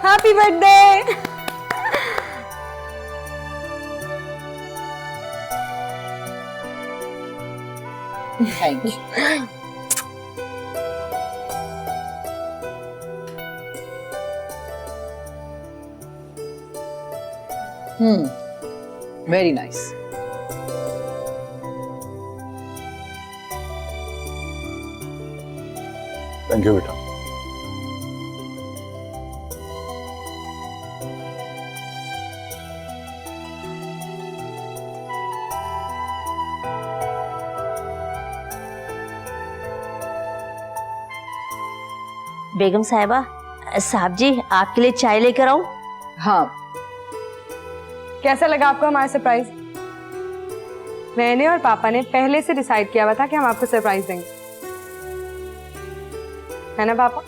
Happy birthday. Thank you. Very nice. Thank you बेटा। बेगम साहिबा, साहब जी आपके लिए चाय लेकर आऊं? हाँ, कैसा लगा आपको हमारा सरप्राइज? मैंने और पापा ने पहले से डिसाइड किया हुआ था कि हम आपको सरप्राइज देंगे, है ना पापा?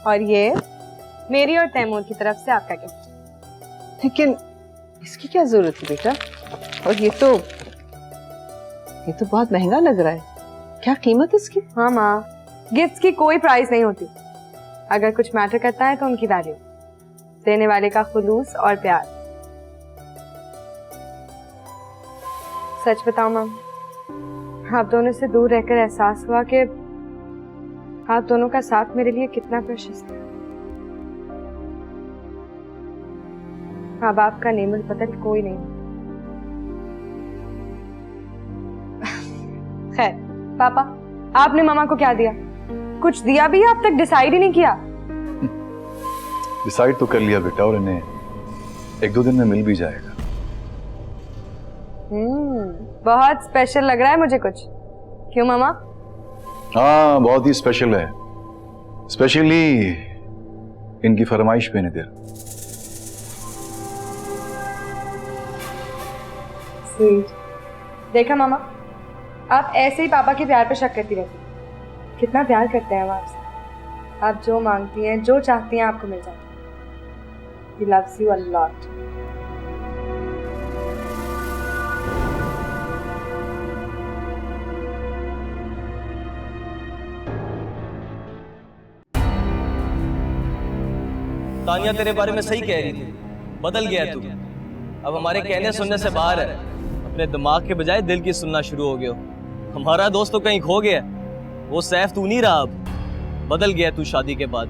और ये मेरी और तैमूर की तरफ से आपका गिफ्ट। लेकिन इसकी क्या जरूरत है बेटा? और ये तो बहुत महंगा लग रहा है। क्या कीमत इसकी? हाँ माँ, गिफ्ट्स की कोई प्राइस नहीं होती। अगर कुछ मैटर करता है तो उनकी वैल्यू, देने वाले का खुलूस और प्यार। सच बताओ माम, आप दोनों से दूर रहकर एहसास हुआ कि आप दोनों का साथ मेरे लिए कितना प्रेशियस था। अब आपका नेमुल बदल कोई नहीं। खैर पापा, आपने मामा को क्या दिया? कुछ दिया भी है? अब तक डिसाइड ही नहीं किया। डिसाइड तो कर लिया बेटा, और इन्हें 1-2 दिन में मिल भी जाएगा। बहुत स्पेशल लग रहा है मुझे कुछ। क्यों मामा? हाँ, बहुत ही स्पेशल है। स्पेशली इनकी फरमाइश पे नहीं दे रहा। स्वीट। देखा मामा, आप ऐसे ही पापा के प्यार पे शक करती रहती हैं। कितना प्यार करते हैं वो आपसे। आप जो मांगती हैं, जो चाहती हैं, आपको मिल जाता है। He loves you a lot. Tania तेरे बारे में सही कह रही थी, बदल गया तू। अब हमारे कहने सुनने से बाहर है, अपने दिमाग के बजाय दिल की सुनना शुरू हो गया। हमारा दोस्त तो कहीं खो गया, वो सैफ तू नहीं रहा, अब बदल गया तू शादी के बाद।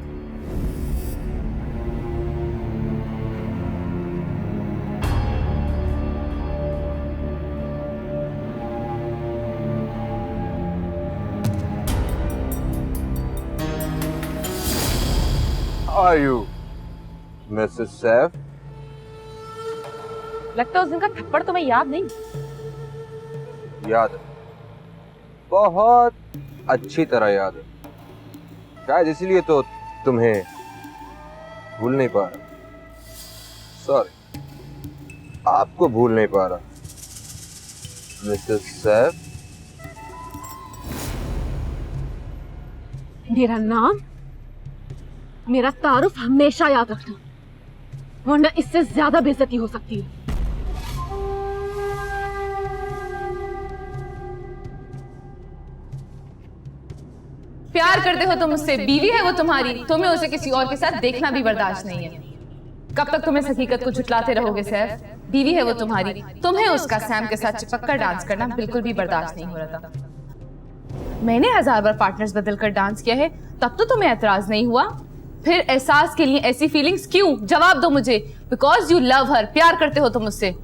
Are you Mrs. Saif? लगता है उस दिन का थप्पड़ तुम्हें याद नहीं। याद है, बहुत अच्छी तरह याद है। शायद इसीलिए तो तुम्हें भूल नहीं पा रहा। सॉरी, आपको भूल नहीं पा रहा। मिसेस सैफ, मेरा नाम, मेरा तारुफ हमेशा याद रखना, वरना इससे ज्यादा बेइज्जती हो सकती है। प्यार करते हो तुम उससे, बीवी है वो तुम्हारी, तुम्हें उसे किसी और के साथ देखना भी बर्दाश्त नहीं है। कब तक तुम इस हकीकत को झुटलाते रहोगे सैफ? बीवी है वो तुम्हारी, तुम्हें उसका सैम के साथ चिपक कर डांस करना बिल्कुल भी बर्दाश्त नहीं हो रहा था। मैंने 1000 बार पार्टनर्स बदल कर डांस किया है, तब तो तुम्हें एतराज नहीं हुआ। फिर एहसास के लिए ऐसी फीलिंग्स क्यों? जवाब दो मुझे। बिकॉज यू लव हर, प्यार करते हो तुम उससे।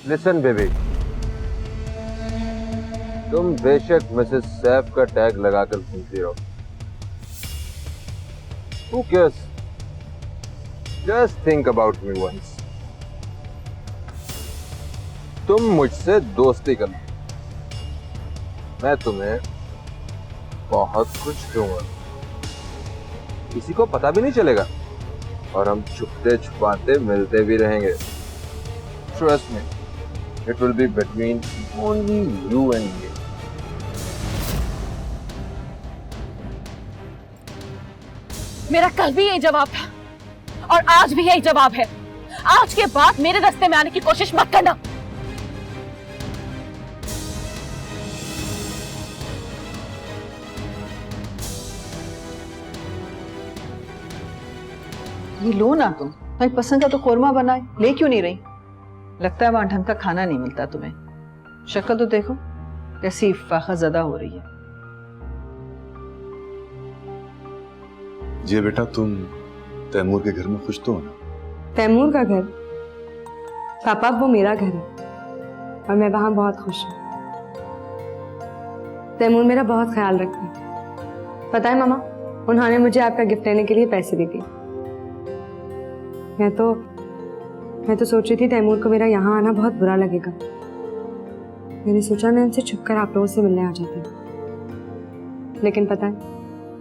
लिसन बेबी, तुम बेशक मिसेस सैफ का टैग लगाकर घूमती रहो। Who cares? Just think about me once. तुम मुझसे दोस्ती करना, मैं तुम्हें बहुत कुछ दूंगा, किसी को पता भी नहीं चलेगा। और हम छुपते छुपाते मिलते भी रहेंगे। Trust me, it will be between only you and me. मेरा कल भी यही जवाब था और आज भी यही जवाब है। आज के बाद मेरे रास्ते में आने की कोशिश मत करना। ये लो ना तुम, तुम्हारी पसंद का तो कोरमा बनाए, ले क्यों नहीं रही? लगता है वहां ढंग का खाना नहीं मिलता तुम्हें। शक्ल तो देखो कैसी फाखा हो रही है। जी बेटा, तुम तैमूर के घर में खुश तो हो ना? तैमूर का घर? पापा, वो मेरा घर है और मैं वहां बहुत खुश हूँ। तैमूर मेरा बहुत ख्याल रखता है। पता है मामा, उन्होंने मुझे आपका गिफ्ट लेने के लिए पैसे दे दिए। मैं तो सोच रही थी तैमूर को मेरा यहाँ आना बहुत बुरा लगेगा। मैंने सोचा मैं उनसे छुपकर आप लोगों से मिलने आ जाती हूँ, लेकिन पता है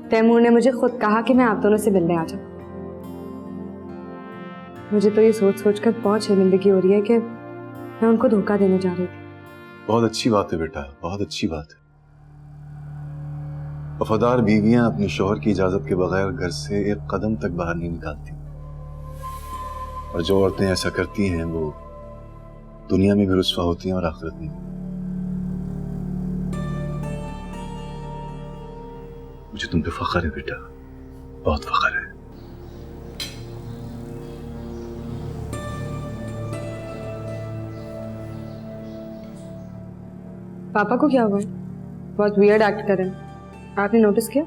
तैमूर ने मुझे खुद कहा कि मैं आप दोनों से मिलने आ जाऊँ। मुझे तो ये सोच कर बहुत शर्मिंदगी हो रही है कि मैं उनको धोखा देने जा रही थी। बहुत अच्छी बात है बेटा, बहुत अच्छी बात है। वफादार बीवियां अपने शौहर की इजाजत के बगैर घर से एक कदम तक बाहर नहीं निकालती, और जो औरतें ऐसा करती हैं वो दुनिया में भी रुस्वा होती हैं और आखिरत में। मुझे तुम पे फख्र है बेटा, बहुत फख्र है। पापा को क्या हुआ है? बहुत वियर्ड एक्ट कर रहे हैं। आपने नोटिस किया?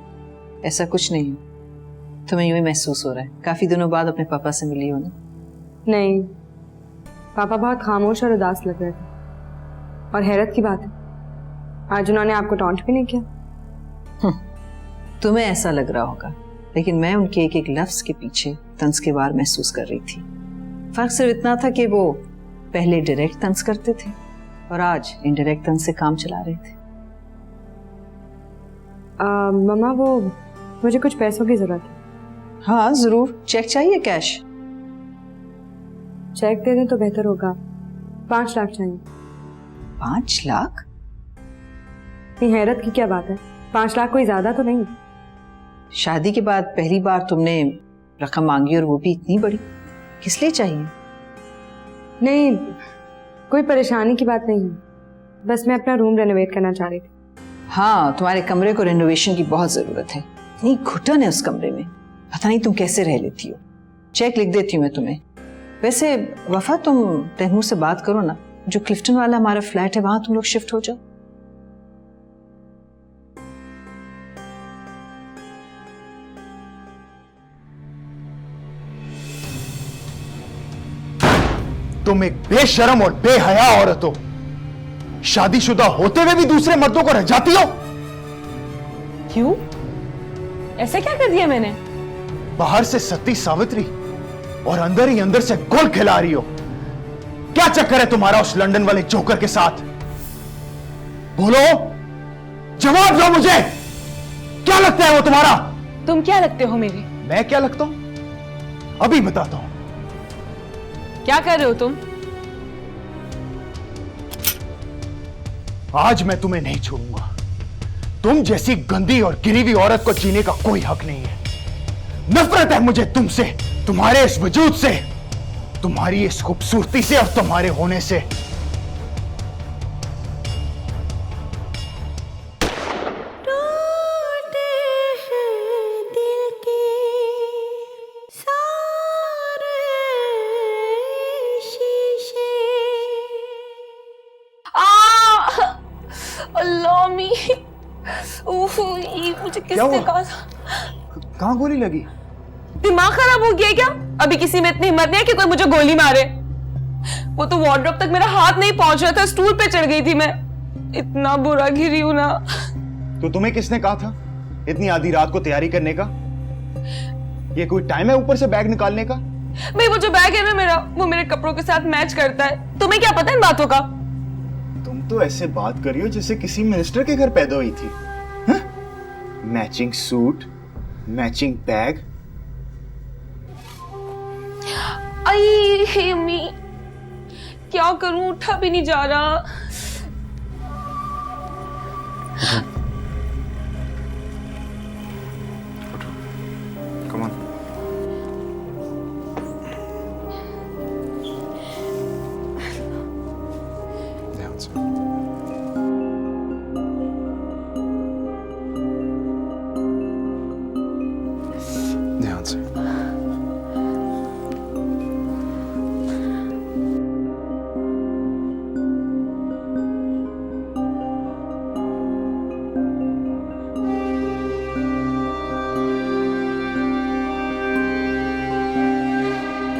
ऐसा कुछ नहीं है, तुम्हें यूं ही महसूस हो रहा है। काफी दिनों बाद अपने पापा से मिली हो ना? नहीं, पापा बहुत खामोश और उदास लग रहे थे। और हैरत की बात है, आज उन्होंने आपको टॉन्ट भी नहीं किया। तुम्हें ऐसा लग रहा होगा, लेकिन मैं उनके एक एक लफ्ज के पीछे तंज के वार महसूस कर रही थी। फर्क सिर्फ इतना था कि वो पहले डायरेक्ट तंज करते थे और आज इनडायरेक्ट तंज से काम चला रहे थे। मम्मा, वो मुझे कुछ पैसों की जरूरत है। हाँ जरूर। चेक चाहिए कैश? चेक दे दें तो बेहतर होगा। 5 लाख चाहिए। 5 लाख? नहीं, हैरत की क्या बात है? 5 लाख कोई ज्यादा तो नहीं। शादी के बाद पहली बार तुमने रकम मांगी और वो भी इतनी बड़ी, किस लिए चाहिए? नहीं, कोई परेशानी की बात नहीं है, बस मैं अपना रूम रेनोवेट करना चाह रही थी। हाँ, तुम्हारे कमरे को रेनोवेशन की बहुत जरूरत है। इतनी घुटन है उस कमरे में, पता नहीं तुम कैसे रह लेती हो। चेक लिख देती हूँ मैं तुम्हें। वैसे वफा, तुम तैमूर से बात करो ना, जो क्लिफ्टन वाला हमारा फ्लैट है वहां तुम लोग शिफ्ट हो जाओ। तुम एक बेशरम और बेहया औरत हो। शादीशुदा होते हुए भी दूसरे मर्दों को रजाती हो। क्यों? ऐसे क्या कर दिया मैंने? बाहर से सती सावित्री और अंदर ही अंदर से गोल खिला रही हो। क्या चक्कर है तुम्हारा उस लंदन वाले जोकर के साथ? बोलो, जवाब दो मुझे। क्या लगता है वो तुम्हारा? तुम क्या लगते हो मेरे? मैं क्या लगता हूं अभी बताता हूं। क्या कर रहे हो तुम? आज मैं तुम्हें नहीं छोड़ूंगा। तुम जैसी गंदी और गिरी हुई औरत को जीने का कोई हक नहीं है। नफरत है मुझे तुमसे, तुम्हारे इस वजूद से, तुम्हारी इस खूबसूरती से और तुम्हारे होने से। मुझे किसने कहा था? कहां गोली लगी? दिमाग खराब हो गया क्या? अभी किसी में इतनी हिम्मत नहीं है कि कोई मुझे गोली मारे। वो तो वार्डरोब तक मेरा हाथ नहीं पहुंच रहा था, स्टूल पे चढ़ गई थी मैं। इतना बुरा गिरी हूं ना। तो तुम्हें किसने कहा था इतनी आधी रात को तैयारी करने का? ये कोई टाइम है ऊपर से बैग निकालने का? भाई वो जो बैग है ना मेरा, वो मेरे कपड़ों के साथ मैच करता है। तुम्हें क्या पता इन बातों का? तुम तो ऐसे बात कर रही हो जैसे किसी मिनिस्टर के घर पैदा हुई थी। Matching suit, matching bag. हे अम्मी, क्या करूं, उठा भी नहीं जा रहा।